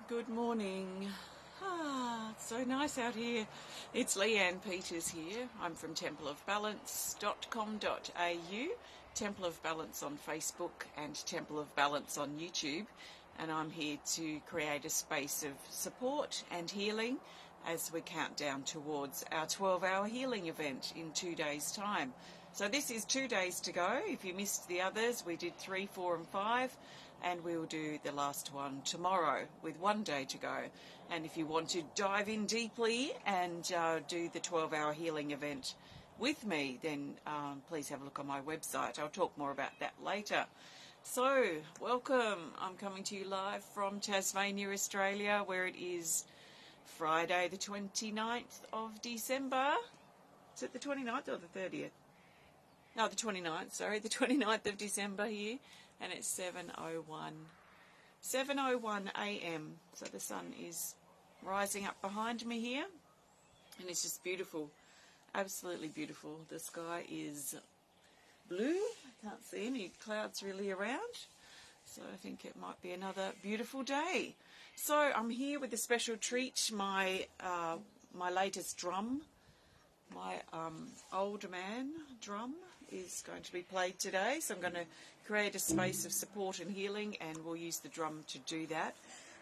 Good morning. It's so nice out here. It's Leanne Peters here. I'm from templeofbalance.com.au, Temple of Balance on Facebook and Temple of Balance on YouTube. And I'm here to create a space of support and healing as we count down towards our 12-hour healing event in 2 days' time. So this is 2 days to go. If you missed the others, we did 3, 4 and 5. And we'll do the last one tomorrow with 1 day to go. And if you want to dive in deeply and do the 12-hour healing event with me, then please have a look on my website. I'll talk more about that later. So, welcome. I'm coming to you live from Tasmania, Australia, where it is Friday the 29th of December. Is it the 29th or the 30th? No, the 29th, sorry, the 29th of December here. And it's 7:01 a.m. So the sun is rising up behind me here, and it's just beautiful, absolutely beautiful. The sky is blue. I can't see any clouds really around, so I think it might be another beautiful day. So I'm here with a special treat, my latest drum. My old man drum is going to be played today, so I'm going to create a space of support and healing, and we'll use the drum to do that.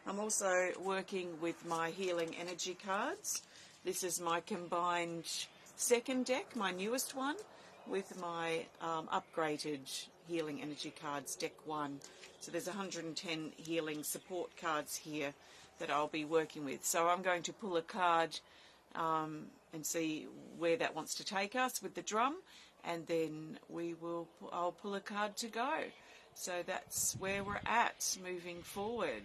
I'm also working with my healing energy cards. This is my combined second deck, my newest one, with my upgraded healing energy cards, deck 1. So there's 110 healing support cards here that I'll be working with. So I'm going to pull a card and see where that wants to take us with the drum, and then I'll pull a card to go. So that's where we're at moving forward.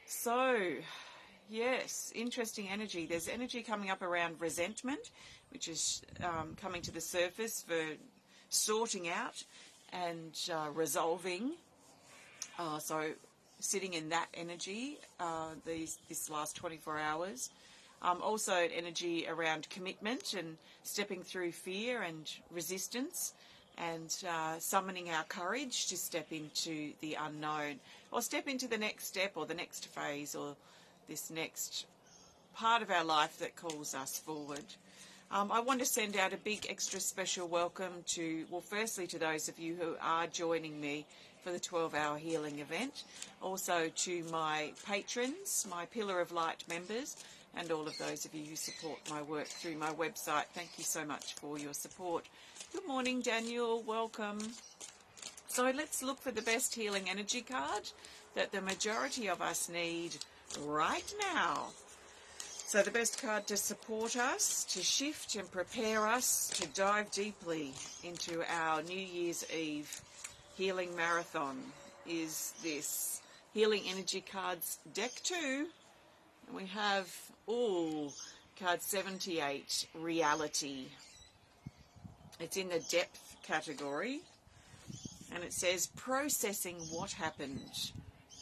So yes, interesting energy. There's energy coming up around resentment, which is coming to the surface for sorting out and resolving. So sitting in that energy this last 24 hours. Also energy around commitment and stepping through fear and resistance, and summoning our courage to step into the unknown, or step into the next step or the next phase or this next part of our life that calls us forward. I want to send out a big extra special welcome to, well, firstly to those of you who are joining me for the 12-hour healing event, also to my patrons, my Pillar of Light members, and all of those of you who support my work through my website. Thank you so much for your support. Good morning, Daniel. Welcome. So let's look for the best healing energy card that the majority of us need right now. So the best card to support us, to shift and prepare us to dive deeply into our New Year's Eve healing marathon is this Healing Energy Cards Deck 2. And we have, card 78, Reality. It's in the depth category, and it says processing what happened.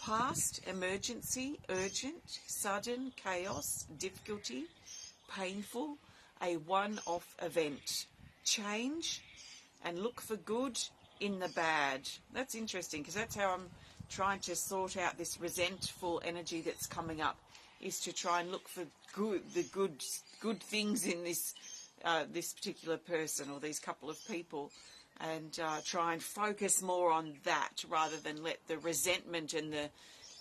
Past, emergency, urgent, sudden, chaos, difficulty, painful, a one-off event. Change, and look for good in the bad. That's interesting, because that's how I'm trying to sort out this resentful energy that's coming up, is to try and look for good things in this particular person or these couple of people, and try and focus more on that rather than let the resentment and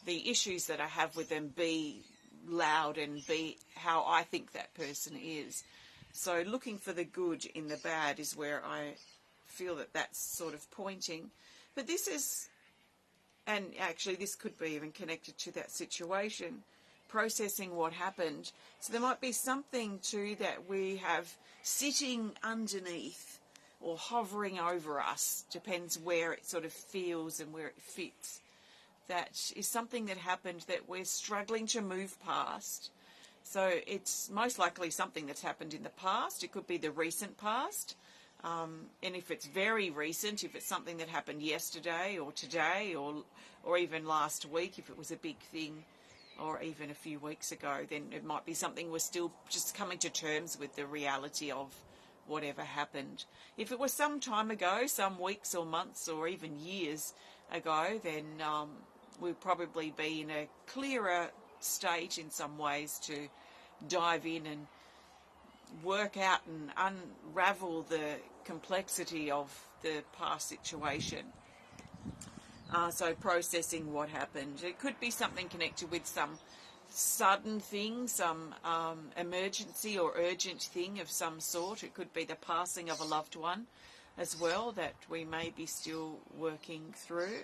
the issues that I have with them be loud and be how I think that person is. So looking for the good in the bad is where I feel that that's sort of pointing. But this is, and actually this could be even connected to that situation, processing what happened. So there might be something too that we have sitting underneath or hovering over us, depends where it sort of feels and where it fits. That is something that happened that we're struggling to move past. So it's most likely something that's happened in the past. It could be the recent past. And if it's very recent, if it's something that happened yesterday or today or even last week, if it was a big thing, or even a few weeks ago, then it might be something we're still just coming to terms with the reality of whatever happened. If it was some time ago, some weeks or months or even years ago, then we'll probably be in a clearer state in some ways to dive in and work out and unravel the complexity of the past situation. So processing what happened. It could be something connected with some sudden thing, some emergency or urgent thing of some sort. It could be the passing of a loved one as well that we may be still working through.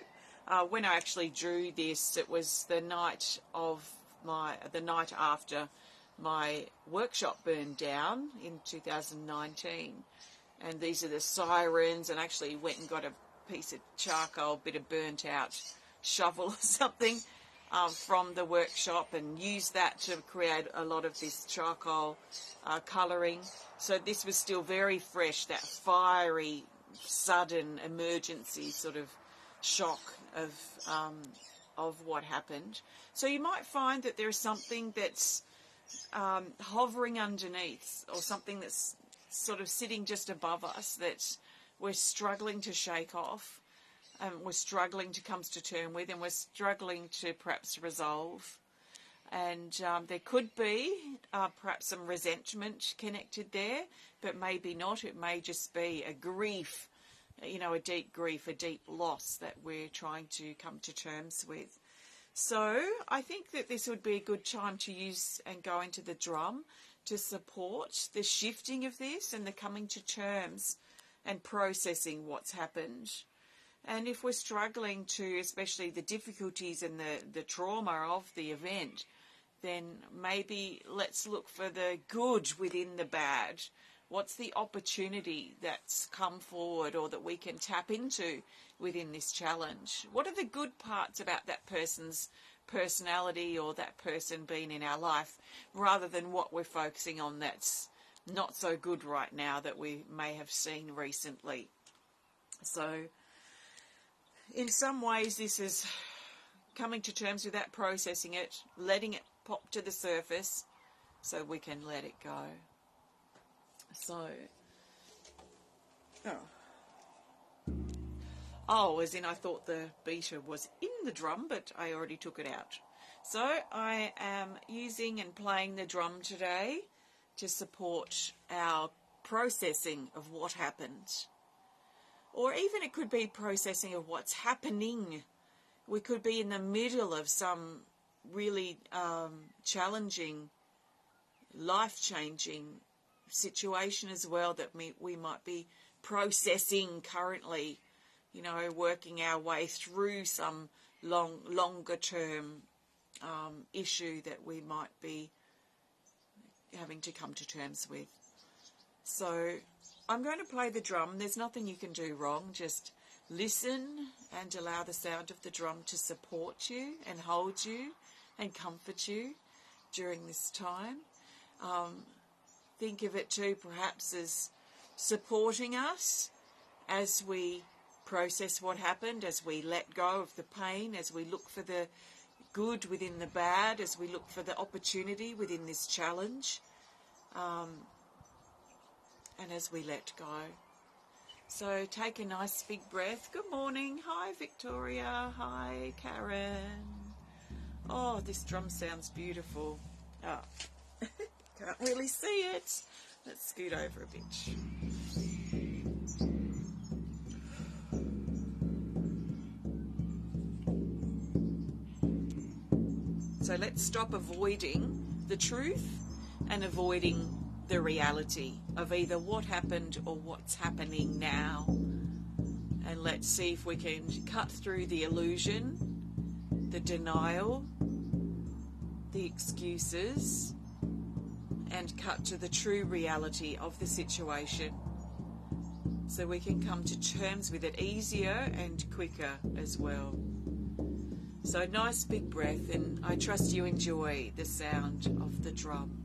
When I actually drew this, it was the night after my workshop burned down in 2019, and these are the sirens, and actually went and got a piece of charcoal, bit of burnt out shovel or something from the workshop, and used that to create a lot of this charcoal colouring. So this was still very fresh, that fiery, sudden emergency sort of shock of what happened. So you might find that there's something that's hovering underneath, or something that's sort of sitting just above us that we're struggling to shake off, we're struggling to come to terms with, and we're struggling to perhaps resolve. And there could be perhaps some resentment connected there, but maybe not. It may just be a grief, a deep grief, a deep loss that we're trying to come to terms with. So I think that this would be a good time to use and go into the drum to support the shifting of this and the coming to terms and processing what's happened. And if we're struggling to, especially the difficulties and the trauma of the event, then maybe let's look for the good within the bad. What's the opportunity that's come forward or that we can tap into within this challenge? What are the good parts about that person's personality or that person being in our life, rather than what we're focusing on that's not so good right now that we may have seen recently? So in some ways this is coming to terms with that, processing it, letting it pop to the surface so we can let it go. So, as in I thought the beater was in the drum, but I already took it out. So I am using and playing the drum today to support our processing of what happened. Or even it could be processing of what's happening. We could be in the middle of some really challenging, life-changing situation as well that we might be processing currently, working our way through some longer term issue that we might be having to come to terms with. So I'm going to play the drum. There's nothing you can do wrong. Just listen and allow the sound of the drum to support you and hold you and comfort you during this time. Think of it too perhaps as supporting us as we process what happened, as we let go of the pain, as we look for the good within the bad, as we look for the opportunity within this challenge, and as we let go. So take a nice big breath. Good morning. Hi, Victoria. Hi, Karen. Oh, this drum sounds beautiful. Oh. Can't really see it. Let's scoot over a bit. So let's stop avoiding the truth and avoiding the reality of either what happened or what's happening now. And let's see if we can cut through the illusion, the denial, the excuses, and cut to the true reality of the situation so we can come to terms with it easier and quicker as well. So nice big breath, and I trust you enjoy the sound of the drum.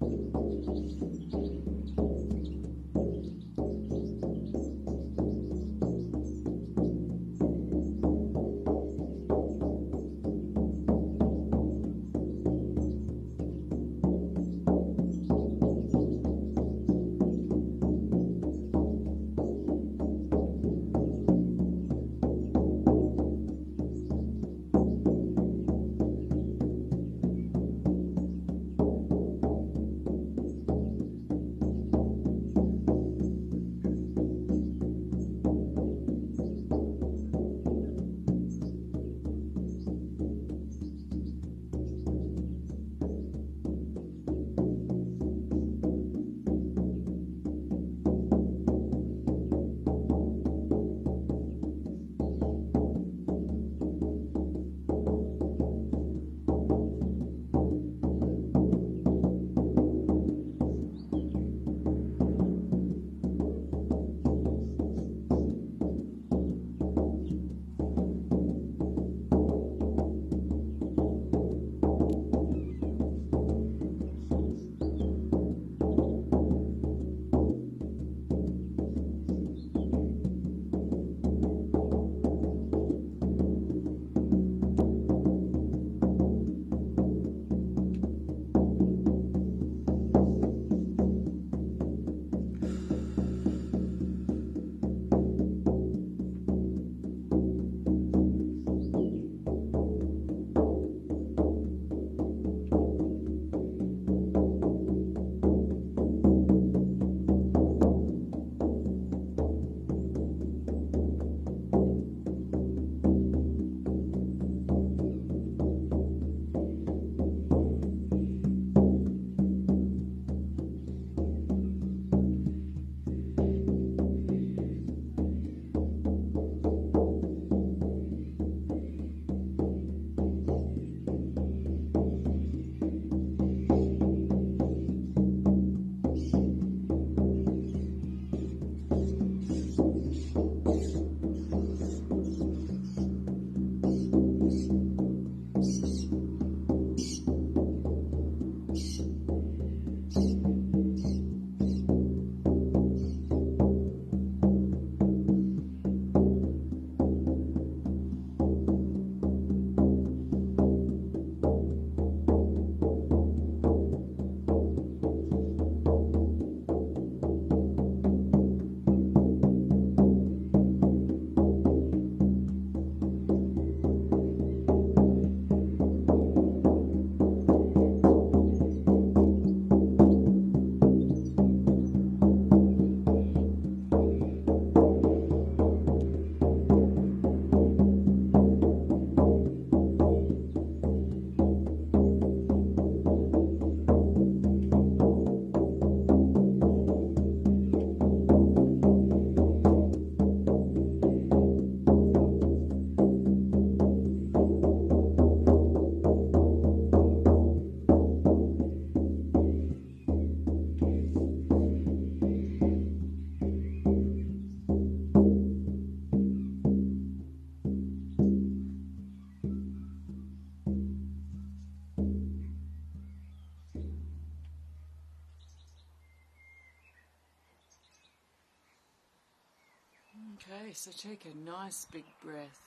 Okay, so take a nice big breath.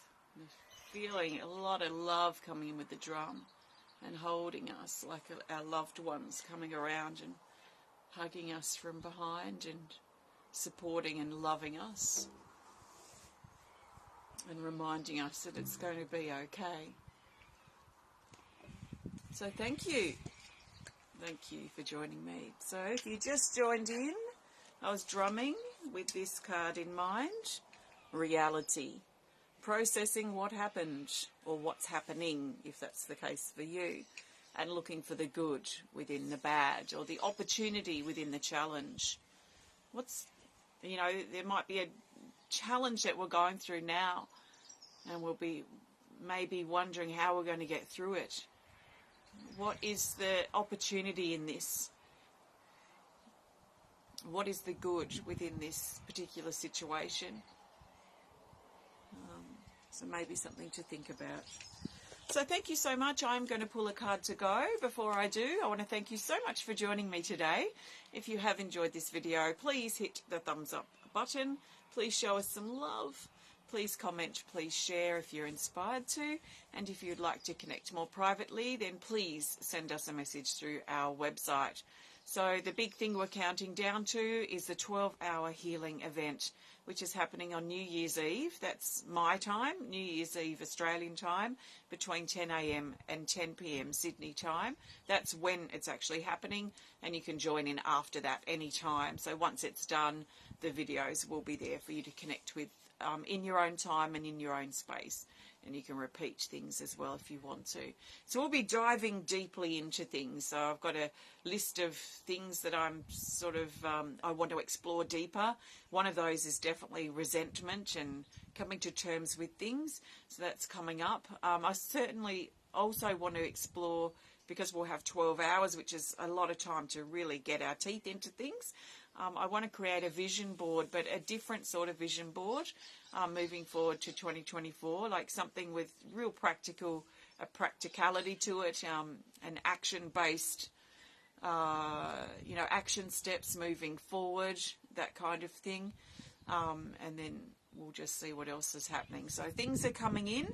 Feeling a lot of love coming in with the drum and holding us like our loved ones coming around and hugging us from behind and supporting and loving us and reminding us that it's going to be okay. So thank you. Thank you for joining me. So if you just joined in, I was drumming with this card in mind, reality. Processing what happened or what's happening, if that's the case for you, and looking for the good within the bad or the opportunity within the challenge. There might be a challenge that we're going through now and we'll be maybe wondering how we're going to get through it. What is the opportunity in this? What is the good within this particular situation? So maybe something to think about. So thank you so much. I'm going to pull a card to go. Before I do, I want to thank you so much for joining me today. If you have enjoyed this video, please hit the thumbs up button. Please show us some love. Please comment, please share if you're inspired to. And if you'd like to connect more privately, then please send us a message through our website. So the big thing we're counting down to is the 12-hour healing event, which is happening on New Year's Eve. That's my time, New Year's Eve Australian time, between 10 a.m. and 10 p.m. Sydney time. That's when it's actually happening, and you can join in after that any time. So once it's done, the videos will be there for you to connect with in your own time and in your own space. And you can repeat things as well if you want to. So we'll be diving deeply into things. So I've got a list of things that I'm I want to explore deeper. One of those is definitely resentment and coming to terms with things. So that's coming up. I certainly also want to explore, because we'll have 12 hours, which is a lot of time to really get our teeth into things. I want to create a vision board, but a different sort of vision board moving forward to 2024, like something with real practicality to it, an action-based, action steps moving forward, that kind of thing. And then we'll just see what else is happening. So things are coming in.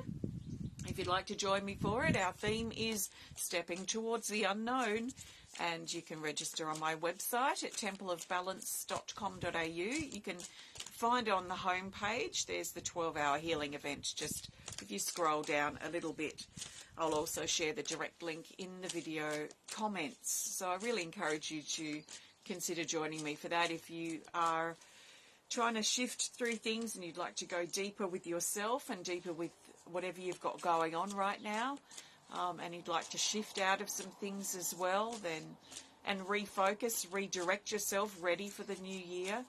If you'd like to join me for it, our theme is Stepping Towards the Unknown. And you can register on my website at templeofbalance.com.au. You can find on the home page, there's the 12-hour healing event. Just if you scroll down a little bit, I'll also share the direct link in the video comments. So I really encourage you to consider joining me for that. If you are trying to shift through things and you'd like to go deeper with yourself and deeper with whatever you've got going on right now, and you'd like to shift out of some things as well, and refocus, redirect yourself, ready for the new year,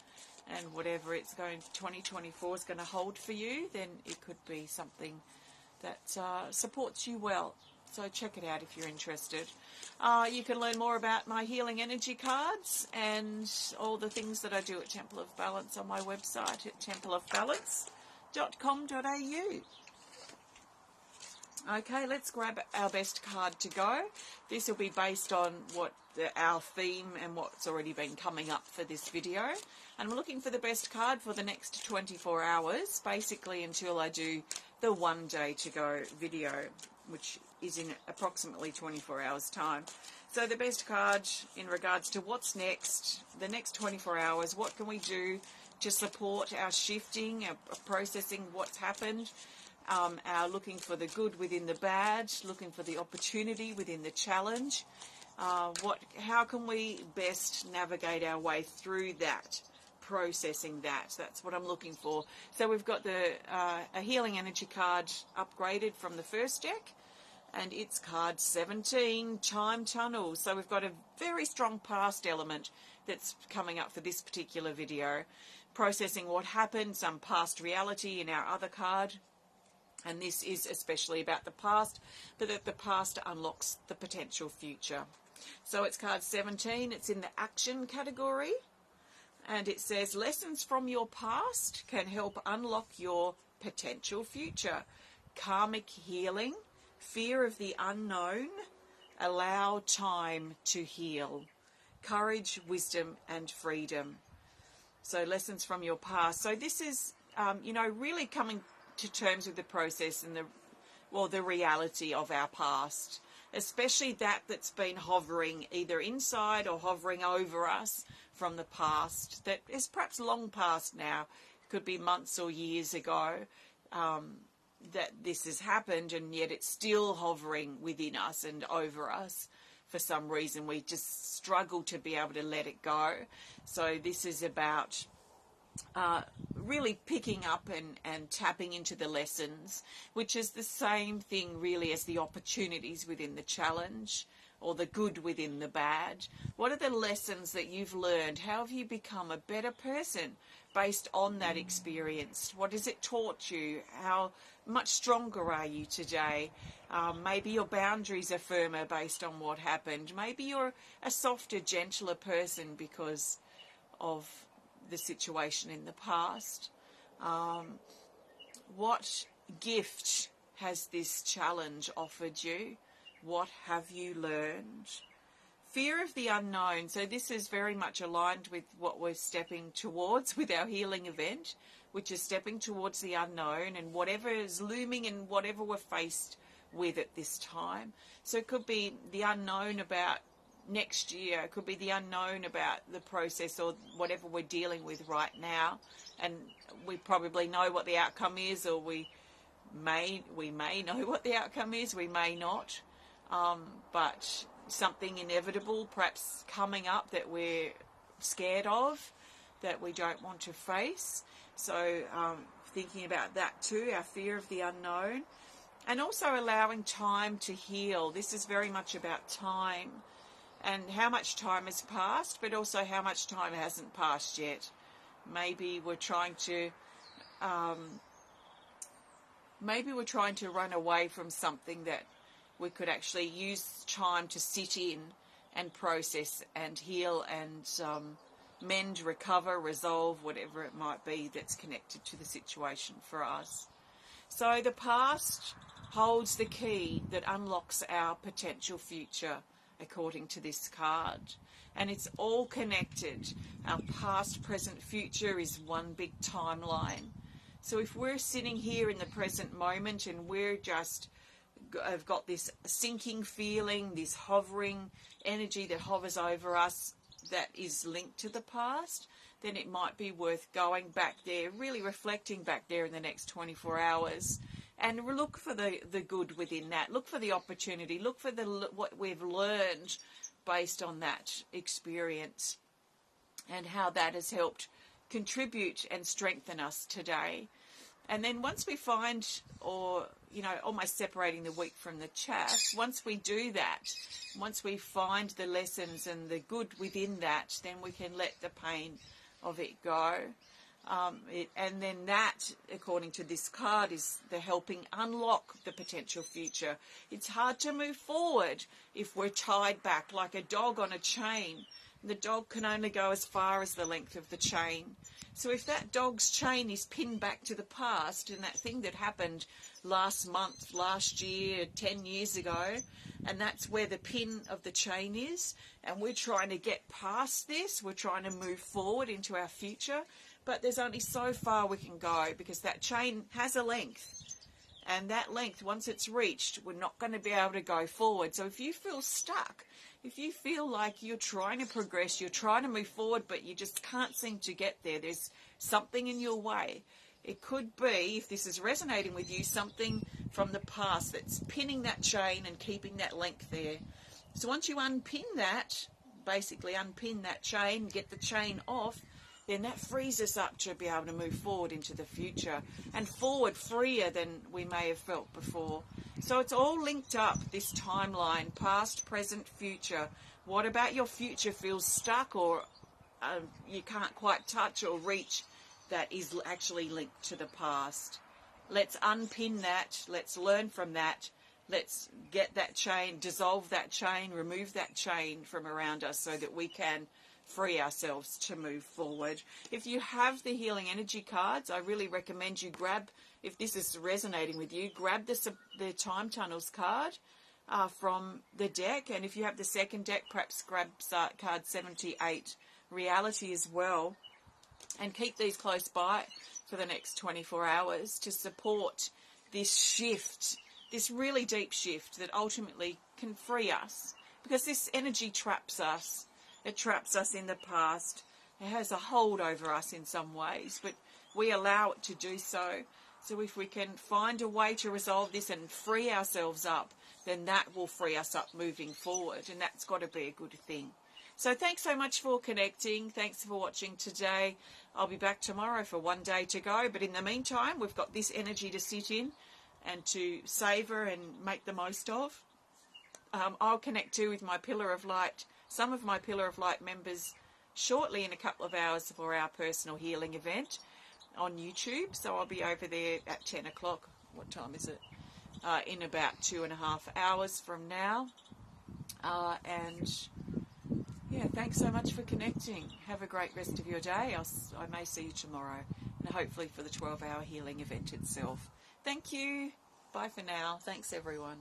and whatever 2024 is going to hold for you, then it could be something that supports you well. So check it out if you're interested. You can learn more about my healing energy cards and all the things that I do at Temple of Balance on my website at templeofbalance.com.au. Okay, let's grab our best card to go. This will be based on what our theme and what's already been coming up for this video. And I'm looking for the best card for the next 24 hours, basically until I do the 1 day to go video, which is in approximately 24 hours time. So the best card in regards to what's next, the next 24 hours, what can we do to support our shifting, our processing what's happened, our looking for the good within the bad, looking for the opportunity within the challenge. How can we best navigate our way through that, processing that? That's what I'm looking for. So we've got a healing energy card upgraded from the first deck, and it's card 17, Time Tunnel. So we've got a very strong past element that's coming up for this particular video, processing what happened, some past reality in our other card. And this is especially about the past, but that the past unlocks the potential future. So it's card 17, it's in the action category, and it says, lessons from your past can help unlock your potential future. Karmic healing, fear of the unknown, allow time to heal. Courage, wisdom, and freedom. So lessons from your past. So this is, really coming to terms with the process and the reality of our past, especially that's been hovering either inside or hovering over us from the past that is perhaps long past now. It could be months or years ago that this has happened, and yet it's still hovering within us and over us. For some reason we just struggle to be able to let it go. So this is about really picking up and tapping into the lessons, which is the same thing really as the opportunities within the challenge or the good within the bad. What are the lessons that you've learned? How have you become a better person based on that experience? What has it taught you? How much stronger are you today? Maybe your boundaries are firmer based on what happened. Maybe you're a softer, gentler person because of the situation in the past. What gift has this challenge offered you? What have you learned? Fear of the unknown. So this is very much aligned with what we're stepping towards with our healing event, which is stepping towards the unknown and whatever is looming and whatever we're faced with at this time. So it could be the unknown about next year, it could be the unknown about the process or whatever we're dealing with right now, and we probably know what the outcome is, or we may know what the outcome is, we may not, but something inevitable perhaps coming up that we're scared of, that we don't want to face. So thinking about that too, our fear of the unknown, and also allowing time to heal. This is very much about time and how much time has passed, but also how much time hasn't passed yet. Maybe we're trying to run away from something that we could actually use time to sit in and process and heal and mend, recover, resolve, whatever it might be that's connected to the situation for us. So the past holds the key that unlocks our potential future, according to this card, and it's all connected. Our past, present, future is one big timeline. So if we're sitting here in the present moment and we're just have got this sinking feeling, this hovering energy that hovers over us that is linked to the past, then it might be worth going back there, really reflecting back there in the next 24 hours, and look for the good within that. Look for the opportunity. Look for what we've learned based on that experience and how that has helped contribute and strengthen us today. And then once we find, or, almost separating the wheat from the chaff, once we do that, once we find the lessons and the good within that, then we can let the pain of it go. And then that, according to this card, is the helping unlock the potential future. It's hard to move forward if we're tied back like a dog on a chain. The dog can only go as far as the length of the chain. So if that dog's chain is pinned back to the past and that thing that happened last month, last year, 10 years ago, and that's where the pin of the chain is, and we're trying to get past this, we're trying to move forward into our future, but there's only so far we can go because that chain has a length. And that length, once it's reached, we're not going to be able to go forward. So if you feel stuck, if you feel like you're trying to progress, you're trying to move forward, but you just can't seem to get there, there's something in your way. It could be, if this is resonating with you, something from the past that's pinning that chain and keeping that length there. So once you unpin that, basically unpin that chain, get the chain off, then that frees us up to be able to move forward into the future and forward freer than we may have felt before. So it's all linked up, this timeline, past, present, future. What about your future feels stuck or you can't quite touch or reach that is actually linked to the past? Let's unpin that. Let's learn from that. Let's get that chain, dissolve that chain, remove that chain from around us so that we can free ourselves to move forward. If you have the Healing Energy cards, I really recommend you grab, if this is resonating with you, grab the Time Tunnels card from the deck. And if you have the second deck, perhaps grab card 78, Reality, as well. And keep these close by for the next 24 hours to support this shift, this really deep shift that ultimately can free us. Because this energy traps us. It traps us in the past. It has a hold over us in some ways, but we allow it to do so. So if we can find a way to resolve this and free ourselves up, then that will free us up moving forward, and that's got to be a good thing. So thanks so much for connecting. Thanks for watching today. I'll be back tomorrow for one day to go, but in the meantime, we've got this energy to sit in and to savour and make the most of. I'll connect too with my Pillar of Light, some of my Pillar of Light members shortly in a couple of hours for our personal healing event on YouTube. So I'll be over there at 10 o'clock. What time is it? In about 2.5 hours from now. And yeah, thanks so much for connecting. Have a great rest of your day. I may see you tomorrow, and hopefully for the 12-hour healing event itself. Thank you. Bye for now. Thanks, everyone.